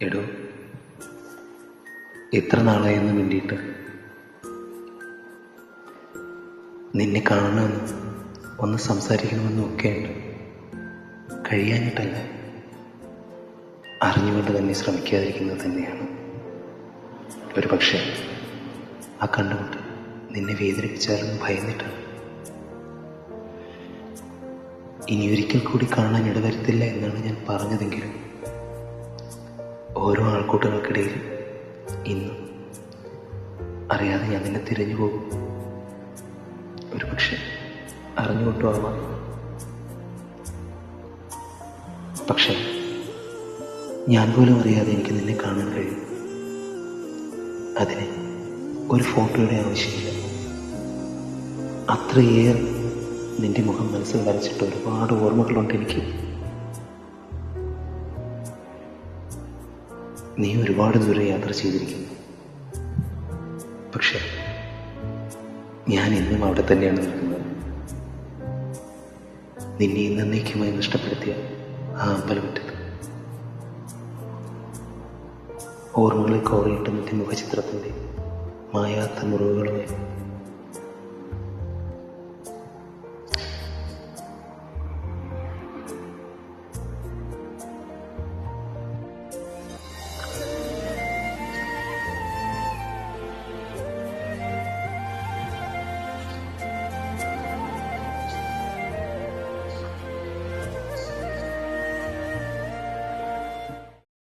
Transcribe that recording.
എടോ, എത്ര നാളായെന്ന് വേണ്ടിയിട്ട് നിന്നെ കാണണമെന്നും ഒന്ന് സംസാരിക്കണമെന്നും ഒക്കെയുണ്ട്. കഴിയാഞ്ഞിട്ടല്ല, അറിഞ്ഞുകൊണ്ട് തന്നെ ശ്രമിക്കാതിരിക്കുന്നത് തന്നെയാണ്. ഒരു പക്ഷേ ആ കണ്ടുകൊണ്ട് നിന്നെ വേദനിപ്പിച്ചാലെന്ന് ഭയന്നിട്ടാണ്. ഇനി ഒരിക്കൽ കൂടി കാണാൻ ഇടവരുത്തില്ല എന്നാണ് ഞാൻ പറഞ്ഞതെങ്കിലും ഓരോ ആൾക്കൂട്ടങ്ങൾക്കിടയിൽ ഇന്നും അറിയാതെ ഞാൻ നിന്നെ തിരഞ്ഞു പോകും. ഒരു പക്ഷെ അറിഞ്ഞുകൊണ്ടും ആവാം. പക്ഷെ ഞാൻ പോലും അറിയാതെ എനിക്ക് നിന്നെ കാണാൻ കഴിയും. അതിന് ഒരു ഫോട്ടോയുടെ ആവശ്യമില്ല. അത്രയേറെ നിന്റെ മുഖം മനസ്സിൽ വരച്ചിട്ട് ഒരുപാട് ഓർമ്മകളുണ്ട് എനിക്ക്. നീ ഒരുപാട് ദൂരെ യാത്ര ചെയ്തിരിക്കുന്നു. പക്ഷെ ഞാൻ ഇന്നും അവിടെ തന്നെയാണ് നിൽക്കുന്നത്. നിന്നെ എന്നേക്കുമായി നഷ്ടപ്പെടുത്തിയ ആ അമ്പലമുറ്റത്ത് ഓർമ്മകളിൽ കോറിയിട്ട് നിന്റെ മുഖചിത്രത്തിൻ്റെ മായാത്ത മുറിവുകളുമായി